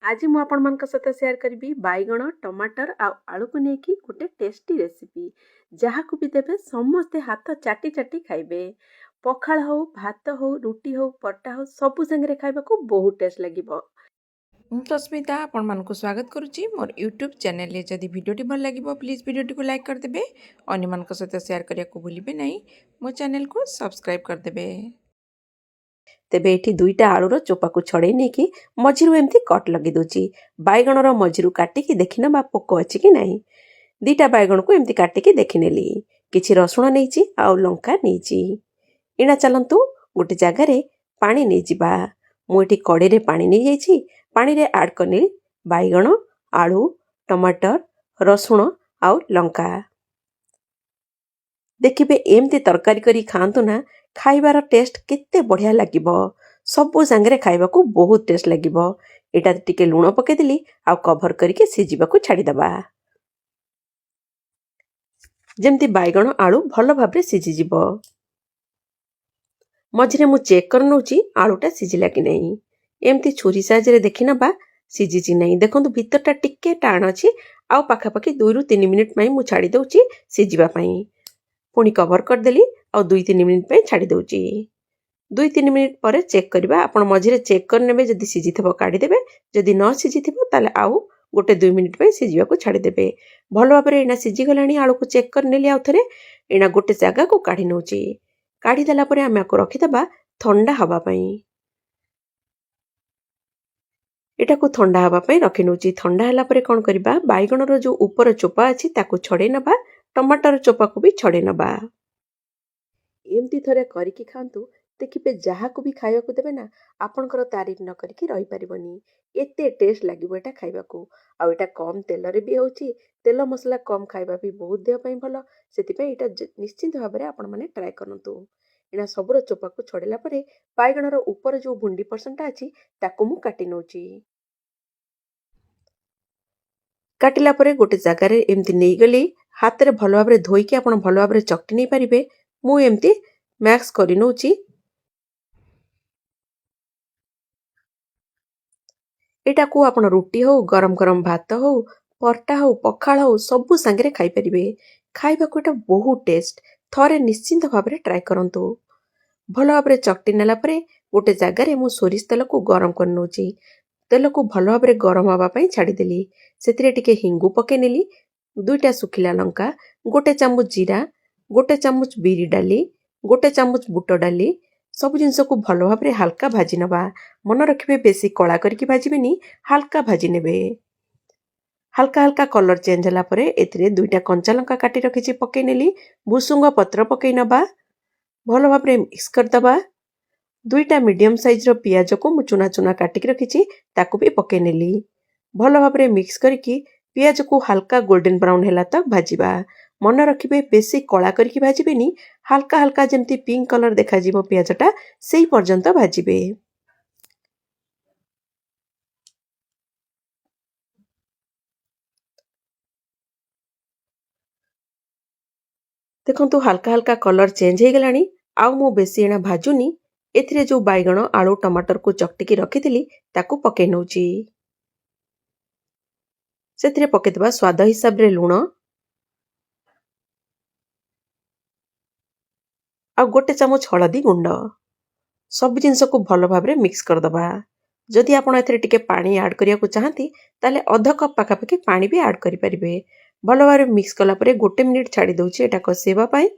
आज मु आपण मान सहित शेयर करी बैगण टमाटर आलू को लेकिन गोटे टेस्टी रेसिपी जहाँ को भी देवे समस्ते हाथ चाटी चाटी खाइबे। पखाल हो भात हो रुटी हो पटा हो सबु संगे खाइबा को बहुत टेस्ट लगिबो। ମୁଁ ସସ୍ମିତା ଆପଣମାନଙ୍କୁ ସ୍ୱାଗତ କରୁଛି ମୋର ୟୁଟ୍ୟୁବ୍ ଚ୍ୟାନେଲରେ। ଯଦି ଭିଡ଼ିଓଟି ଭଲ ଲାଗିବ ପ୍ଲିଜ୍ ଭିଡ଼ିଓଟିକୁ ଲାଇକ୍ କରିଦେବେ, ଅନ୍ୟମାନଙ୍କ ସହିତ ସେୟାର କରିବାକୁ ଭୁଲିବେ ନାହିଁ, ମୋ ଚ୍ୟାନେଲକୁ ସବସ୍କ୍ରାଇବ୍ କରିଦେବେ। ତେବେ ଏଠି ଦୁଇଟା ଆଳୁର ଚୋପାକୁ ଛଡ଼େଇ ନେଇକି ମଝିରୁ ଏମିତି କଟ୍ ଲଗେଇ ଦେଉଛି। ବାଇଗଣର ମଝିରୁ କାଟିକି ଦେଖିନେବା ପୋକ ଅଛି କି ନାହିଁ। ଦୁଇଟା ବାଇଗଣକୁ ଏମିତି କାଟିକି ଦେଖିନେଲି। କିଛି ରସୁଣ ନେଇଛି ଆଉ ଲଙ୍କା ନେଇଛି। ଏଇନା ଚାଲନ୍ତୁ ଗୋଟେ ଜାଗାରେ ପାଣି ନେଇଯିବା। ମୁଁ ଏଠି କଡ଼େଇରେ ପାଣି ନେଇଯାଇଛି। ପାଣିରେ ଆଡ଼୍ କଲି ବାଇଗଣ ଆଳୁ ଟମାଟର ରସୁଣ ଆଉ ଲଙ୍କା। ଦେଖିବେ ଏମିତି ତରକାରୀ କରି ଖାଆନ୍ତୁ ନା, ଖାଇବାର ଟେଷ୍ଟ କେତେ ବଢ଼ିଆ ଲାଗିବ। ସବୁ ସାଙ୍ଗରେ ଖାଇବାକୁ ବହୁତ ଟେଷ୍ଟ ଲାଗିବ। ଏଇଟା ଟିକେ ଲୁଣ ପକେଇଦେଲି ଆଉ କଭର କରିକି ସିଝିବାକୁ ଛାଡ଼ିଦେବା। ଯେମିତି ବାଇଗଣ ଆଳୁ ଭଲ ଭାବରେ ସିଝିଯିବ। ମଝିରେ ମୁଁ ଚେକ୍ କରିନେଉଛି ଆଳୁଟା ସିଝିଲା କି ନାହିଁ। ଏମିତି ଛୁରୀ ସାହାଯ୍ୟରେ ଦେଖିନେବା ସିଝିଛି ନାହିଁ। ଦେଖନ୍ତୁ ଭିତରଟା ଟିକେ ଟାଣ ଅଛି। ଆଉ ପାଖାପାଖି 2ରୁ 3 ମିନିଟ୍ ପାଇଁ ମୁଁ ଛାଡ଼ି ଦେଉଛି ସିଝିବା ପାଇଁ। ପୁଣି କଭର କରିଦେଲି ଆଉ 2-3 ମିନିଟ୍ ପାଇଁ ଛାଡ଼ି ଦେଉଛି। 2-3 ମିନିଟ୍ ପରେ ଚେକ୍ କରିବା। ଆପଣ ମଝିରେ ଚେକ୍ କରିନେବେ, ଯଦି ସିଝିଥିବ କାଢ଼ିଦେବେ, ଯଦି ନ ସିଝିଥିବ ତାହେଲେ ଆଉ 1-2 ମିନିଟ୍ ପାଇଁ ସିଝିବାକୁ ଛାଡ଼ିଦେବେ। ଭଲ ଭାବରେ ଏଇନା ସିଝିଗଲାଣି। ଆଳୁକୁ ଚେକ୍ କରିନେଲି ଆଉ ଥରେ। ଏଇନା ଗୋଟେ ଜାଗାକୁ କାଢ଼ି ନେଉଛି। କାଢ଼ିଦେଲା ପରେ ଆମେ ଆକୁ ରଖିଦେବା ଥଣ୍ଡା ହେବା ପାଇଁ। ଏଟାକୁ ଥଣ୍ଡା ହେବା ପାଇଁ ରଖି ନେଉଛି। ଥଣ୍ଡା ହେଲା ପରେ କ'ଣ କରିବା, ବାଇଗଣର ଯେଉଁ ଉପର ଚୋପା ଅଛି ତାକୁ ଛଡ଼େଇ ନେବା, ଟମାଟର ଚୋପାକୁ ବି ଛଡ଼େଇ ନେବା। ଏମିତି ଥରେ କରିକି ଖାଆନ୍ତୁ, ଦେଖିବେ ଯାହାକୁ ବି ଖାଇବାକୁ ଦେବେ ନା ଆପଣଙ୍କର ତାରିଫ ନ କରିକି ରହିପାରିବନି। ଏତେ ଟେଷ୍ଟ ଲାଗିବ ଏଟା ଖାଇବାକୁ। ଆଉ ଏଟା କମ୍ ତେଲରେ ବି ହେଉଛି। ତେଲ ମସଲା କମ୍ ଖାଇବା ବି ବହୁତ ଦେହ ପାଇଁ ଭଲ। ସେଥିପାଇଁ ଏଇଟା ନିଶ୍ଚିନ୍ତ ଭାବରେ ଆପଣମାନେ ଟ୍ରାଏ କରନ୍ତୁ। ଏଇନା ସବୁର ଚୋପାକୁ ଛଡ଼େଇଲା ପରେ ବାଇଗଣର ଉପରେ ଯେଉଁ ଭୁଣ୍ଡି ପର୍ସନଟା ଅଛି ତାକୁ ମୁଁ କାଟି ନେଉଛି। କାଟିଲା ପରେ ଗୋଟେ ଜାଗାରେ ଏମିତି ନେଇଗଲି। ହାତରେ ଭଲ ଭାବରେ ଧୋଇକି ଆପଣ ଭଲ ଭାବରେ ଚକଟି ନେଇପାରିବେ। ମୁଁ ଏମିତି ମ୍ୟାକ୍ସ କରି ନେଉଛି। ଏଟାକୁ ଆପଣ ରୁଟି ହଉ ଗରମ ଗରମ ଭାତ ହଉ ପରଟା ହଉ ପଖାଳ ହଉ ସବୁ ସାଙ୍ଗରେ ଖାଇପାରିବେ। ଖାଇବାକୁ ଏଟା ବହୁତ ଟେଷ୍ଟ। ଥରେ ନିଶ୍ଚିନ୍ତ ଭାବରେ ଟ୍ରାଏ କରନ୍ତୁ। ଭଲ ଭାବରେ ଚକଟି ନେଲା ପରେ ଗୋଟେ ଜାଗାରେ ମୁଁ ସୋରିଷ ତେଲକୁ ଗରମ କରି ନେଉଛି। ତେଲକୁ ଭଲ ଭାବରେ ଗରମ ହେବା ପାଇଁ ଛାଡ଼ିଦେଲି। ସେଥିରେ ଟିକେ ହିଙ୍ଗୁ ପକେଇ ନେଲି, 2ଟା ଶୁଖିଲା ଲଙ୍କା, 1 ଚାମଚ ଜିରା, 1 ଚାମଚ ବିରି ଡାଲି, 1 ଚାମଚ ବୁଟ ଡାଲି, ସବୁ ଜିନିଷକୁ ଭଲ ଭାବରେ ହାଲକା ଭାଜି ନେବା। ମନେ ରଖିବେ ବେଶୀ କଳା କରିକି ଭାଜିବେନି, ହାଲକା ଭାଜି ନେବେ। ହାଲକା ହାଲକା କଲର ଚେଞ୍ଜ ହେଲା ପରେ ଏଥିରେ 2ଟା କଞ୍ଚା ଲଙ୍କା କାଟି ରଖିଛି ପକେଇ ନେଲି। ଭୁସୁଙ୍ଗ ପତ୍ର ପକେଇ ନେବା। ଭଲ ଭାବରେ ମିକ୍ସ କରିଦେବା। 2ଟା ମିଡିୟମ ସାଇଜର ପିଆଜକୁ ମୁଁ ଚୁନା ଚୁନା କାଟିକି ରଖିଛି ତାକୁ ବି ପକେଇ ନେଲି। ଭଲ ଭାବରେ ମିକ୍ସ କରିକି ପିଆଜକୁ ହାଲକା ଗୋଲ୍ଡେନ ବ୍ରାଉନ୍ ହେଲା ତକ ଭାଜିବା। ମନେ ରଖିବେ ବେଶୀ କଳା କରିକି ଭାଜିବେନି, ହାଲକା ହାଲକା ଯେମିତି ପିଙ୍କ କଲର ଦେଖାଯିବ ପିଆଜଟା ସେଇ ପର୍ଯ୍ୟନ୍ତ ଭାଜିବେ। ଦେଖନ୍ତୁ ହାଲକା ହାଲକା କଲର ଚେଞ୍ଜ ହେଇଗଲାଣି। ଆଉ ମୁଁ ବେଶୀ ଏଣା ଭାଜୁନି। ଏଥିରେ ଯେଉଁ ବାଇଗଣ ଆଳୁ ଟମାଟରକୁ ଚକଟିକି ରଖିଥିଲି ତାକୁ ପକେଇ ନେଉଛି। ସେଥିରେ ପକେଇଦେବା ସ୍ୱାଦ ହିସାବରେ ଲୁଣ ଆଉ 1 ଚାମଚ ହଳଦୀ ଗୁଣ୍ଡ। ସବୁ ଜିନିଷକୁ ଭଲ ଭାବରେ ମିକ୍ସ କରିଦେବା। ଯଦି ଆପଣ ଏଥିରେ ଟିକେ ପାଣି ଆଡ୍ କରିବାକୁ ଚାହାନ୍ତି ତାହେଲେ ଅଧ କପ୍ ପାଖାପାଖି ପାଣି ବି ଆଡ୍ କରିପାରିବେ। ଭଲ ଭାବରେ ମିକ୍ସ କଲା ପରେ 1 ମିନିଟ୍ ଛାଡ଼ି ଦେଉଛି ଏଟା କଷେଇବା ପାଇଁ।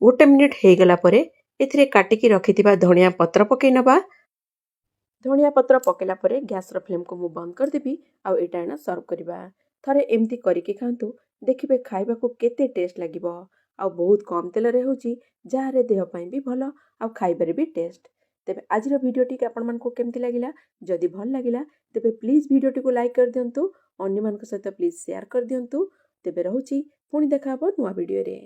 1 ମିନିଟ୍ ହେଇଗଲା ପରେ ଏଥିରେ କାଟିକି ରଖିଥିବା ଧଣିଆ ପତ୍ର ପକେଇ ନେବା। ଧଣିଆ ପତ୍ର ପକେଇଲା ପରେ ଗ୍ୟାସର ଫ୍ଲେମ୍କୁ ମୁଁ ବନ୍ଦ କରିଦେବି ଆଉ ଏଇଟା ଏଣା ସର୍ଭ କରିବା। ଥରେ ଏମିତି କରିକି ଖାଆନ୍ତୁ, ଦେଖିବେ ଖାଇବାକୁ କେତେ ଟେଷ୍ଟ ଲାଗିବ। ଆଉ ବହୁତ କମ୍ ତେଲରେ ହେଉଛି, ଯାହାରେ ଦେହ ପାଇଁ ବି ଭଲ ଆଉ ଖାଇବାରେ ବି ଟେଷ୍ଟ। ତେବେ ଆଜିର ଭିଡ଼ିଓଟି ଆପଣମାନଙ୍କୁ କେମିତି ଲାଗିଲା? ଯଦି ଭଲ ଲାଗିଲା ତେବେ ପ୍ଲିଜ୍ ଭିଡ଼ିଓଟିକୁ ଲାଇକ୍ କରିଦିଅନ୍ତୁ, ଅନ୍ୟମାନଙ୍କ ସହିତ ପ୍ଲିଜ୍ ସେୟାର କରିଦିଅନ୍ତୁ। ତେବେ ରହୁଛି, ପୁଣି ଦେଖା ହେବ ନୂଆ ଭିଡ଼ିଓରେ।